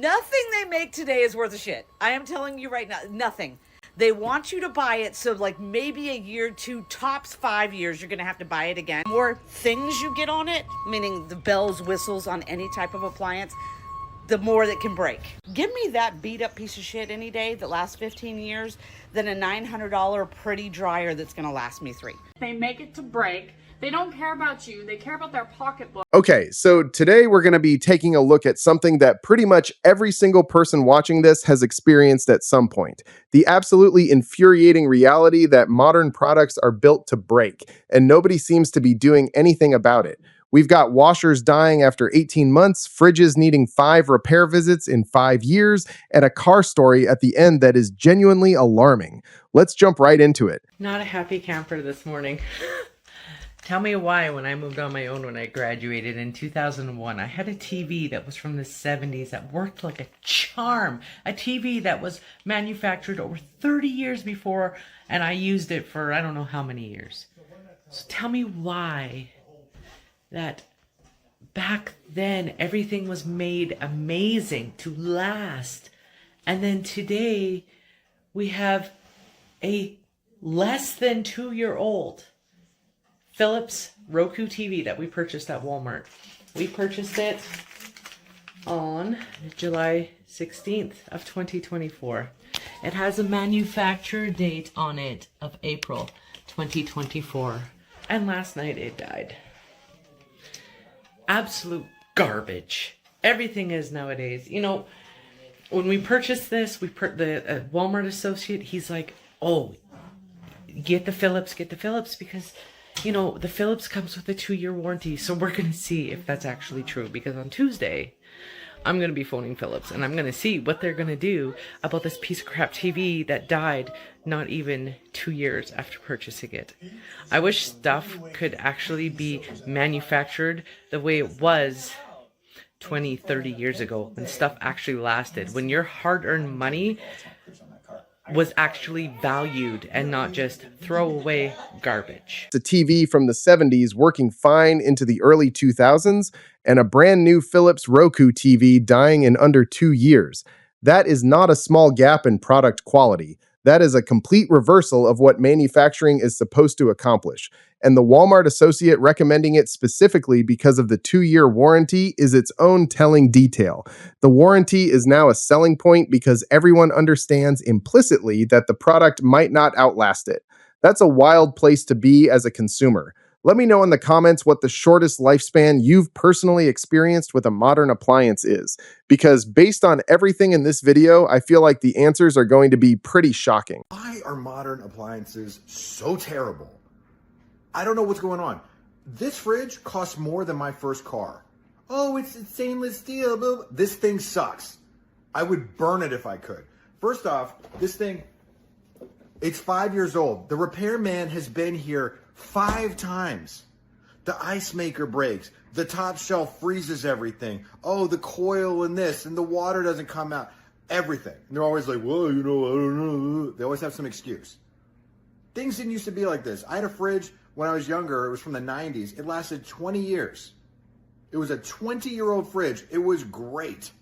Nothing they make today is worth a shit. I am telling you right now, nothing. They want you to buy it, so like maybe a year, 2, tops 5 years, you're gonna have to buy it again. More things you get on it, meaning the bells, whistles on any type of appliance, the more that can break. Give me that beat up piece of shit any day that lasts 15 years than a $900 pretty dryer that's gonna last me 3. They make it to break. They don't care about you. They care about their pocketbook. Okay, so today we're going to be taking a look at something that pretty much every single person watching this has experienced at some point. The absolutely infuriating reality that modern products are built to break, and nobody seems to be doing anything about it. We've got washers dying after 18 months, fridges needing 5 repair visits in 5 years, and a car story at the end that is genuinely alarming. Let's jump right into it. Not a happy camper this morning. Tell me why when I moved on my own when I graduated in 2001. I had a TV that was from the 70s that worked like a charm. A TV that was manufactured over 30 years before, and I used it for I don't know how many years. So tell me why that back then everything was made amazing to last. And then today we have a less than 2-year-old Philips Roku TV that we purchased at Walmart. We purchased it on July 16th of 2024. It has a manufacturer date on it of April 2024. And last night it died. Absolute garbage. Everything is nowadays. You know, when we purchased this, the Walmart associate, he's like, oh, get the Philips because you know, the Philips comes with a 2-year warranty, so we're going to see if that's actually true, because on Tuesday, I'm going to be phoning Philips, and I'm going to see what they're going to do about this piece of crap TV that died not even 2 years after purchasing it. I wish stuff could actually be manufactured the way it was 20, 30 years ago, when stuff actually lasted, when your hard-earned money was actually valued and not just throwaway garbage. A TV from the 70s working fine into the early 2000s, and a brand new Philips Roku TV dying in under 2 years. That is not a small gap in product quality. That is a complete reversal of what manufacturing is supposed to accomplish. And the Walmart associate recommending it specifically because of the 2-year warranty is its own telling detail. The warranty is now a selling point because everyone understands implicitly that the product might not outlast it. That's a wild place to be as a consumer. Let me know in the comments what the shortest lifespan you've personally experienced with a modern appliance is, because based on everything in this video, I feel like the answers are going to be pretty shocking. Why are modern appliances so terrible? I don't know what's going on. This fridge costs more than my first car. Oh, it's stainless steel. Blah, blah. This thing sucks. I would burn it if I could. First off, this thing, it's 5 years old. The repairman has been here 5 times. The ice maker breaks. The top shelf freezes everything. Oh, the coil and this, and the water doesn't come out. Everything. And they're always like, well, you know, I don't know. They always have some excuse. Things didn't used to be like this. I had a fridge when I was younger. It was from the 90s. It lasted 20 years. It was a 20-year-old fridge. It was great.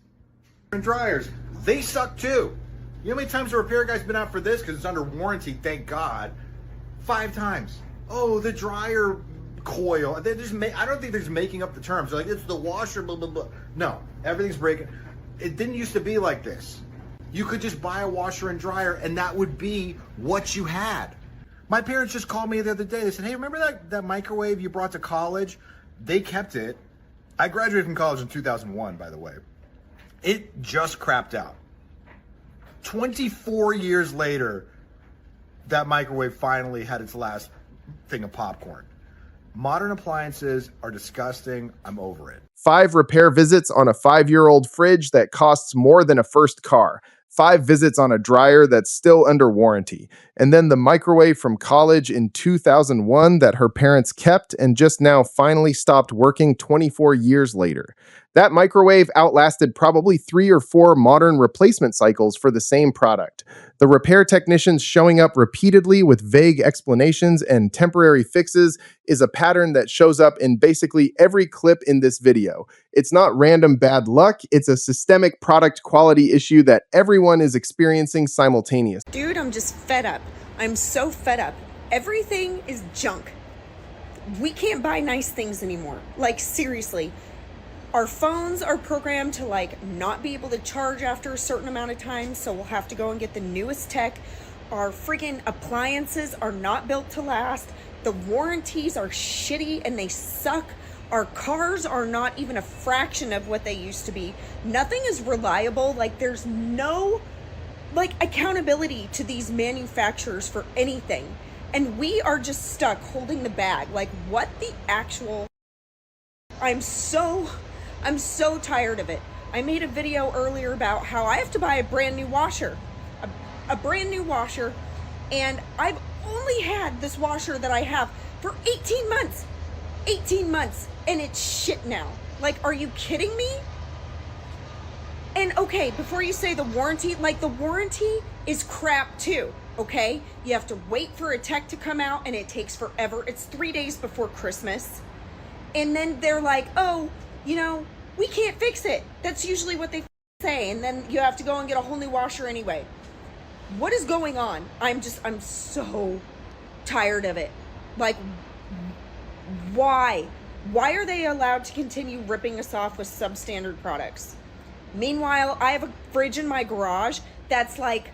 And dryers, they suck too. You know how many times the repair guy's been out for this? Because it's under warranty, thank God. 5 times. Oh, the dryer coil. I don't think they're just making up the terms. They're like, it's the washer, blah, blah, blah. No, everything's breaking. It didn't used to be like this. You could just buy a washer and dryer, and that would be what you had. My parents just called me the other day. They said, hey, remember that microwave you brought to college? They kept it. I graduated from college in 2001, by the way. It just crapped out. 24 years later, that microwave finally had its last thing of popcorn. Modern appliances are disgusting. I'm over it. 5 repair visits on a 5-year-old fridge that costs more than a first car. 5 visits on a dryer that's still under warranty. And then the microwave from college in 2001 that her parents kept and just now finally stopped working 24 years later. That microwave outlasted probably 3 or 4 modern replacement cycles for the same product. The repair technicians showing up repeatedly with vague explanations and temporary fixes is a pattern that shows up in basically every clip in this video. It's not random bad luck, it's a systemic product quality issue that everyone is experiencing simultaneously. Dude, I'm just fed up. I'm so fed up. Everything is junk. We can't buy nice things anymore. Like, seriously. Our phones are programmed to like not be able to charge after a certain amount of time, so we'll have to go and get the newest tech. Our freaking appliances are not built to last. The warranties are shitty and they suck. Our cars are not even a fraction of what they used to be. Nothing is reliable. Like, there's no like accountability to these manufacturers for anything. And we are just stuck holding the bag. Like, what the actual... I'm so tired of it. I made a video earlier about how I have to buy a brand new washer. A brand new washer. And I've only had this washer that I have for 18 months. 18 months. And it's shit now. Like, are you kidding me? And okay, before you say the warranty, like, the warranty is crap too, okay? You have to wait for a tech to come out and it takes forever. It's 3 days before Christmas. And then they're like, oh, you know, we can't fix it. That's usually what they say. And then you have to go and get a whole new washer anyway. What is going on? I'm so tired of it. Like, why? Why are they allowed to continue ripping us off with substandard products? Meanwhile, I have a fridge in my garage that's like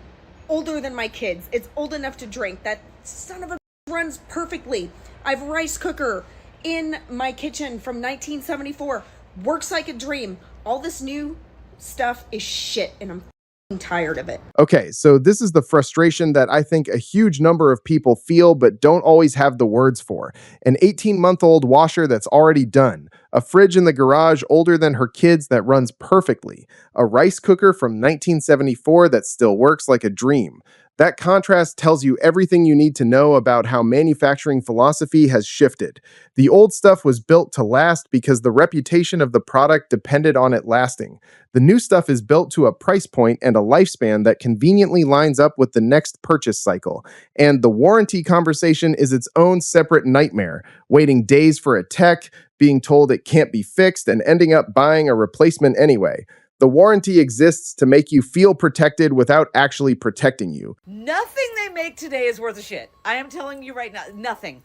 older than my kids. It's old enough to drink. That son of a runs perfectly. I have a rice cooker in my kitchen from 1974. Works like a dream. All this new stuff is shit and I'm tired of it. Okay, so this is the frustration that I think a huge number of people feel but don't always have the words for. An 18-month-old washer that's already done. A fridge in the garage older than her kids that runs perfectly. A rice cooker from 1974 that still works like a dream. That contrast tells you everything you need to know about how manufacturing philosophy has shifted. The old stuff was built to last because the reputation of the product depended on it lasting. The new stuff is built to a price point and a lifespan that conveniently lines up with the next purchase cycle. And the warranty conversation is its own separate nightmare, waiting days for a tech, being told it can't be fixed, and ending up buying a replacement anyway. The warranty exists to make you feel protected without actually protecting you. Nothing they make today is worth a shit. I am telling you right now, nothing.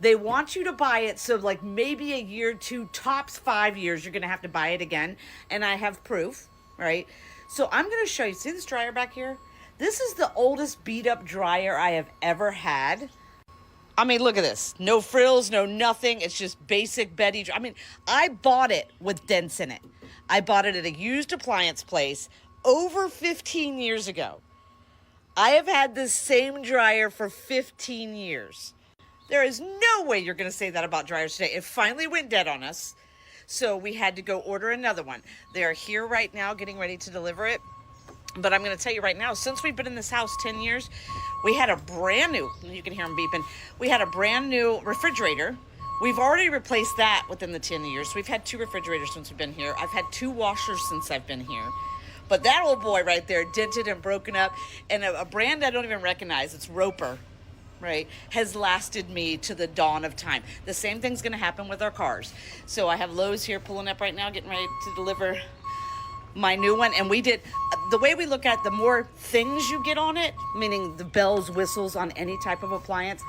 They want you to buy it, so like maybe a year, 2, tops 5 years, you're going to have to buy it again. And I have proof, right? So I'm going to show you. See this dryer back here? This is the oldest beat up dryer I have ever had. I mean, look at this. No frills, no nothing. It's just basic Betty. I mean, I bought it with dents in it. I bought it at a used appliance place over 15 years ago. I have had this same dryer for 15 years. There is no way you're going to say that about dryers today. It finally went dead on us, so we had to go order another one. They are here right now getting ready to deliver it. But I'm going to tell you right now, since we've been in this house 10 years, we had a brand new, you can hear them beeping, we had a brand new refrigerator. We've already replaced that within the 10 years. We've had 2 refrigerators since we've been here. I've had 2 washers since I've been here. But that old boy right there, dented and broken up, and a brand I don't even recognize, it's Roper, right, has lasted me to the dawn of time. The same thing's going to happen with our cars. So I have Lowe's here pulling up right now, getting ready to deliver my new one. And we did, the way we look at the more things you get on it, meaning the bells, whistles on any type of appliance,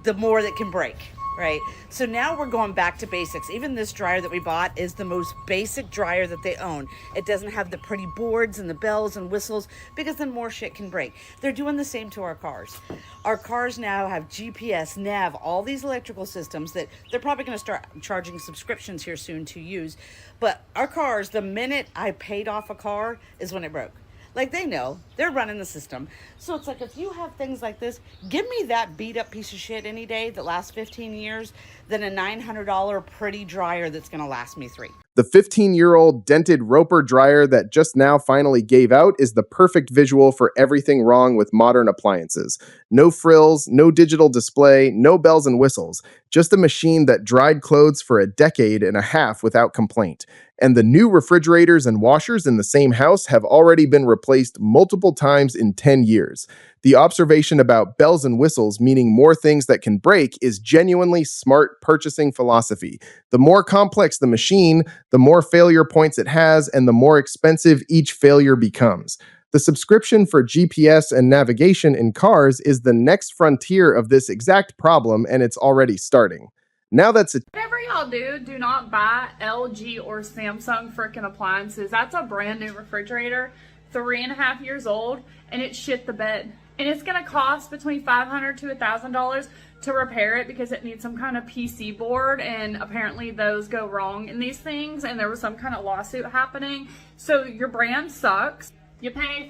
the more that can break, right? So now we're going back to basics. Even this dryer that we bought is the most basic dryer that they own. It doesn't have the pretty boards and the bells and whistles because then more shit can break. They're doing the same to our cars. Our cars now have GPS, nav, all these electrical systems that they're probably going to start charging subscriptions here soon to use. But our cars, the minute I paid off a car is when it broke. Like, they know, they're running the system. So it's like, if you have things like this, give me that beat up piece of shit any day that lasts 15 years than a $900 pretty dryer that's going to last me 3. The 15-year-old dented Roper dryer that just now finally gave out is the perfect visual for everything wrong with modern appliances. No frills, no digital display, no bells and whistles. Just a machine that dried clothes for a decade and a half without complaint. and the new refrigerators and washers in the same house have already been replaced multiple times in 10 years. The observation about bells and whistles meaning more things that can break is genuinely smart purchasing philosophy. The more complex the machine, the more failure points it has, and the more expensive each failure becomes. The subscription for GPS and navigation in cars is the next frontier of this exact problem, and it's already starting. Now that's it. Whatever y'all do not buy LG or Samsung freaking appliances. That's a brand new refrigerator, 3.5 years old, and it shit the bed. And it's gonna cost between $500 to $1,000 to repair it because it needs some kind of PC board, and apparently those go wrong in these things, and there was some kind of lawsuit happening. So your brand sucks. You pay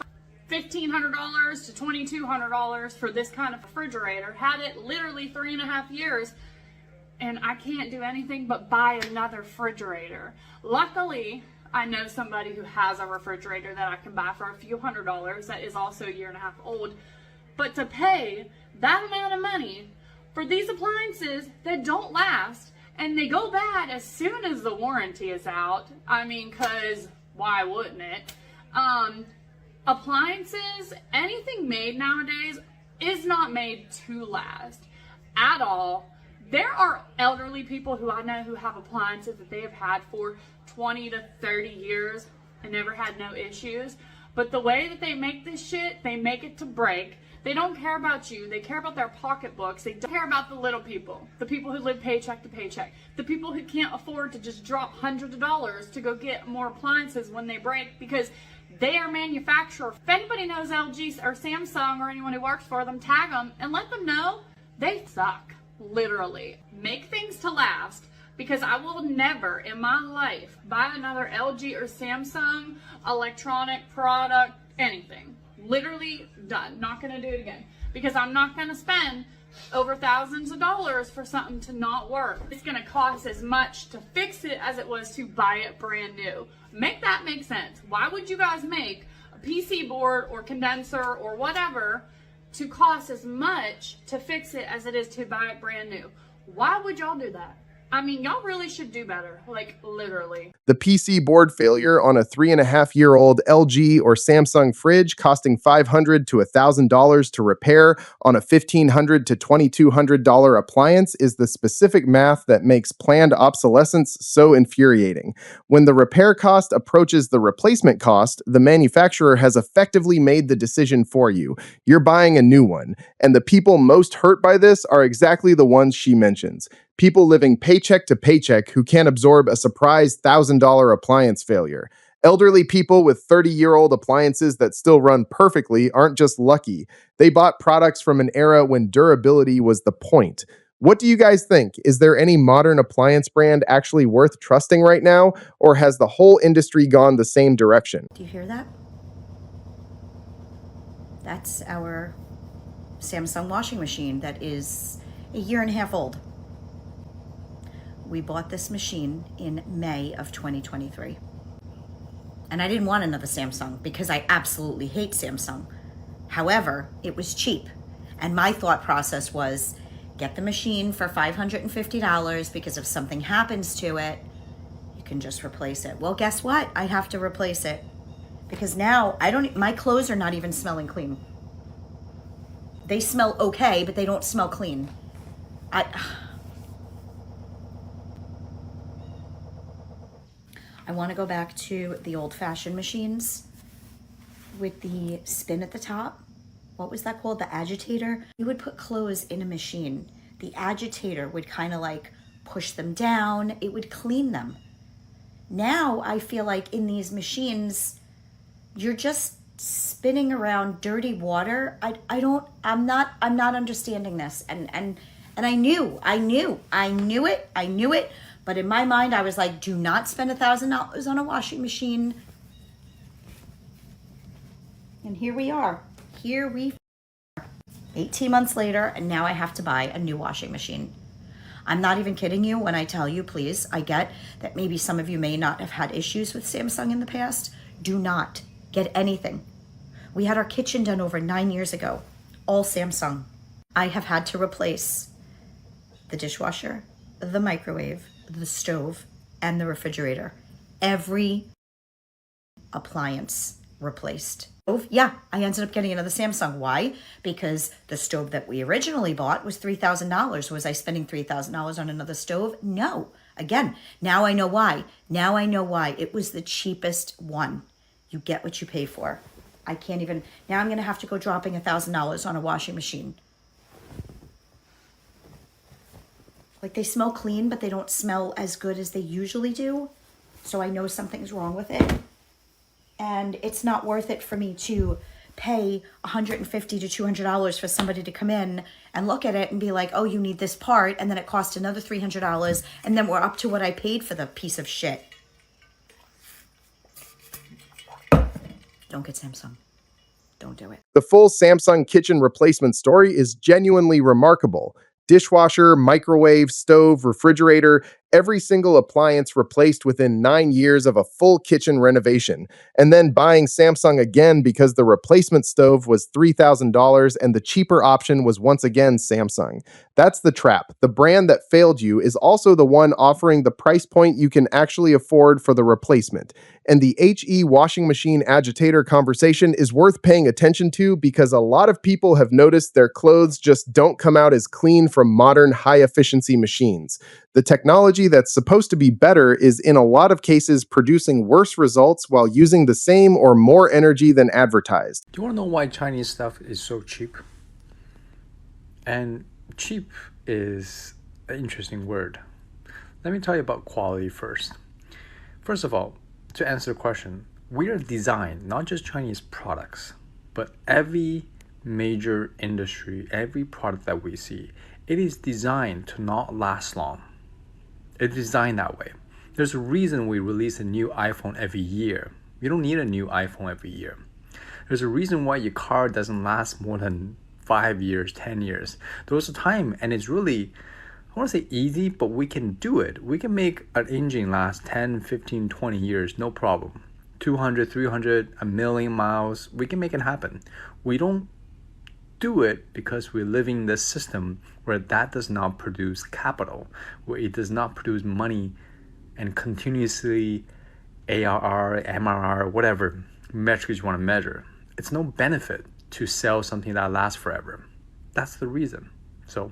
$1,500 to $2,200 for this kind of refrigerator. Had it literally 3.5 years, and I can't do anything but buy another refrigerator. Luckily, I know somebody who has a refrigerator that I can buy for a few $100s that is also 1.5 years old. But to pay that amount of money for these appliances that don't last, and they go bad as soon as the warranty is out, I mean, cause why wouldn't it? Appliances, anything made nowadays is not made to last at all. There are elderly people who I know who have appliances that they have had for 20 to 30 years and never had no issues. But the way that they make this shit, they make it to break. They don't care about you. They care about their pocketbooks. They don't care about the little people, the people who live paycheck to paycheck, the people who can't afford to just drop hundreds of dollars to go get more appliances when they break because they are manufacturer. If anybody knows LG or Samsung or anyone who works for them, tag them and let them know they suck. Literally. Make things to last, because I will never in my life buy another LG or Samsung electronic product, anything. Literally done. Not going to do it again, because I'm not going to spend over thousands of dollars for something to not work. It's going to cost as much to fix it as it was to buy it brand new. Make that make sense. Why would you guys make a PC board or condenser or whatever to cost as much to fix it as it is to buy it brand new? Why would y'all do that? I mean, y'all really should do better, like literally. The PC board failure on a 3.5-year-old LG or Samsung fridge costing $500 to $1,000 to repair on a $1,500 to $2,200 appliance is the specific math that makes planned obsolescence so infuriating. When the repair cost approaches the replacement cost, the manufacturer has effectively made the decision for you. You're buying a new one, and the people most hurt by this are exactly the ones she mentions. People living paycheck to paycheck who can't absorb a surprise $1,000 appliance failure. Elderly people with 30-year-old appliances that still run perfectly aren't just lucky. They bought products from an era when durability was the point. What do you guys think? Is there any modern appliance brand actually worth trusting right now, or has the whole industry gone the same direction? Do you hear that? That's our Samsung washing machine that is 1.5 years old. We bought this machine in May of 2023. And I didn't want another Samsung because I absolutely hate Samsung. However, it was cheap. And my thought process was, get the machine for $550 because if something happens to it, you can just replace it. Well, guess what? I have to replace it because now my clothes are not even smelling clean. They smell okay, but they don't smell clean. I want to go back to the old-fashioned machines with the spin at the top. What was that called? The agitator. You would put clothes in a machine. The agitator would kind of like push them down. It would clean them. Now I feel like in these machines, you're just spinning around dirty water. I'm not understanding this. And I knew it. But in my mind, I was like, do not spend $1,000 on a washing machine. And here we are. 18 months later, and now I have to buy a new washing machine. I'm not even kidding you when I tell you, please, I get that maybe some of you may not have had issues with Samsung in the past. Do not get anything. We had our kitchen done over 9 years ago. All Samsung. I have had to replace the dishwasher, the microwave, the stove, and the refrigerator. every appliance replaced. Yeah, I ended up getting another Samsung. Why? Because the stove that we originally bought was $3,000. Was I spending $3,000 on another stove? No. Again, now I know why. Now I know why. It was the cheapest one. You get what you pay for. I can't even, now I'm going to have to go dropping $1,000 on a washing machine. Like, they smell clean, but they don't smell as good as they usually do. So I know something's wrong with it. And it's not worth it for me to pay $150 to $200 for somebody to come in and look at it and be like, oh, you need this part. And then it costs another $300. And then we're up to what I paid for the piece of shit. Don't get Samsung. Don't do it. The full Samsung kitchen replacement story is genuinely remarkable. Dishwasher, microwave, stove, refrigerator, every single appliance replaced within 9 years of a full kitchen renovation, and then buying Samsung again because the replacement stove was $3,000 and the cheaper option was once again Samsung. That's the trap. The brand that failed you is also the one offering the price point you can actually afford for the replacement. And the HE washing machine agitator conversation is worth paying attention to because a lot of people have noticed their clothes just don't come out as clean from modern high-efficiency machines. The technology that's supposed to be better is in a lot of cases producing worse results while using the same or more energy than advertised. Do you want to know why Chinese stuff is so cheap? And cheap is an interesting word. Let me tell you about quality first. First of all, to answer the question, we are designed, not just Chinese products, but every major industry, every product that we see, it is designed to not last long. It's designed that way. There's a reason we release a new iPhone every year. You don't need a new iPhone every year. There's a reason why your car doesn't last more than 5 years, 10 years. There's a time, and it's really, I want to say easy, but we can do it. We can make an engine last 10, 15, 20 years, no problem. 200, 300, a million miles, we can make it happen. We don't do it because we're living in this system where that does not produce capital, where it does not produce money and continuously ARR, MRR, whatever metrics you want to measure. It's no benefit to sell something that lasts forever. That's the reason. So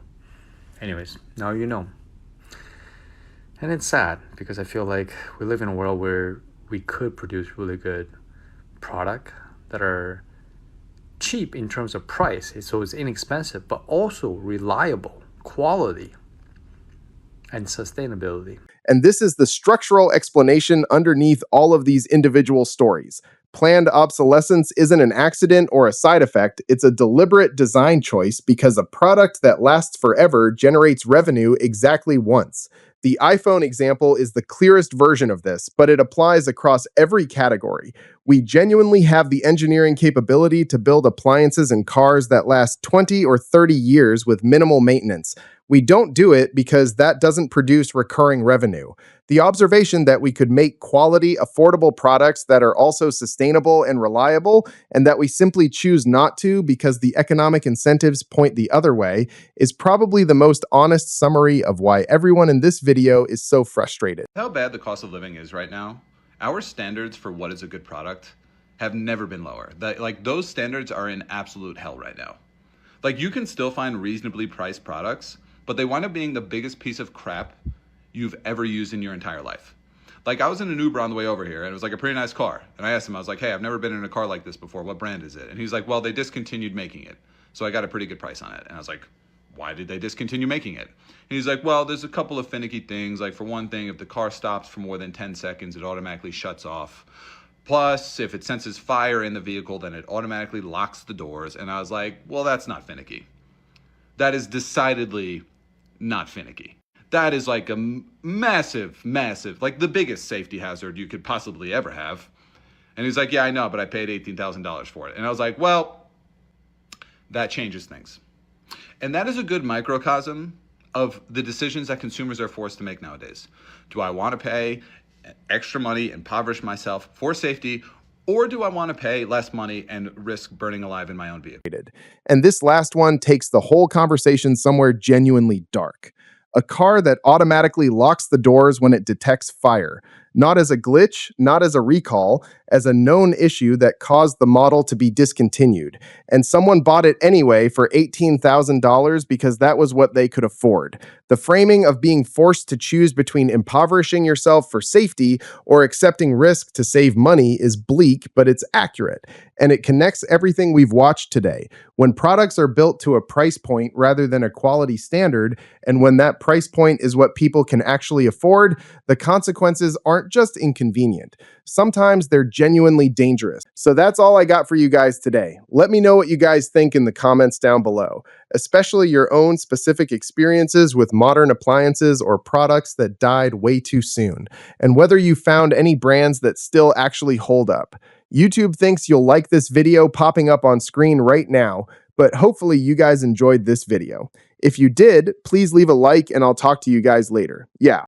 anyways, now you know. And it's sad because I feel like we live in a world where we could produce really good product that are cheap in terms of price, so it's inexpensive, but also reliable, quality, and sustainability. And this is the structural explanation underneath all of these individual stories. Planned obsolescence isn't an accident or a side effect, it's a deliberate design choice because a product that lasts forever generates revenue exactly once. The iPhone example is the clearest version of this, but it applies across every category. We genuinely have the engineering capability to build appliances and cars that last 20 or 30 years with minimal maintenance. We don't do it because that doesn't produce recurring revenue. The observation that we could make quality, affordable products that are also sustainable and reliable, and that we simply choose not to because the economic incentives point the other way, is probably the most honest summary of why everyone in this video is so frustrated. How bad the cost of living is right now, our standards for what is a good product have never been lower. Those standards are in absolute hell right now. Like, you can still find reasonably priced products, but they wind up being the biggest piece of crap you've ever used in your entire life. Like, I was in an Uber on the way over here, and it was like a pretty nice car. And I asked him, I was like, hey, I've never been in a car like this before. What brand is it? And he's like, well, they discontinued making it. So I got a pretty good price on it. And I was like, why did they discontinue making it? And he's like, well, there's a couple of finicky things. Like, for one thing, if the car stops for more than 10 seconds, it automatically shuts off. Plus, if it senses fire in the vehicle, then it automatically locks the doors. And I was like, well, that's not finicky. That is decidedly not finicky. That is like a massive, like the biggest safety hazard you could possibly ever have. And he's like, yeah, I know, but I paid $18,000 for it. And I was like, well, that changes things. And that is a good microcosm of the decisions that consumers are forced to make nowadays. Do I want to pay extra money, impoverish myself for safety, or do I want to pay less money and risk burning alive in my own vehicle? And this last one takes the whole conversation somewhere genuinely dark. A car that automatically locks the doors when it detects fire. Not as a glitch, not as a recall, as a known issue that caused the model to be discontinued. And someone bought it anyway for $18,000 because that was what they could afford. The framing of being forced to choose between impoverishing yourself for safety or accepting risk to save money is bleak, but it's accurate. And it connects everything we've watched today. When products are built to a price point rather than a quality standard, and when that price point is what people can actually afford, the consequences aren't just inconvenient. Sometimes they're genuinely dangerous. So that's all I got for you guys today. Let me know what you guys think in the comments down below, especially your own specific experiences with modern appliances or products that died way too soon, and whether you found any brands that still actually hold up. YouTube thinks you'll like this video popping up on screen right now, but hopefully you guys enjoyed this video. If you did, please leave a like and I'll talk to you guys later. Yeah,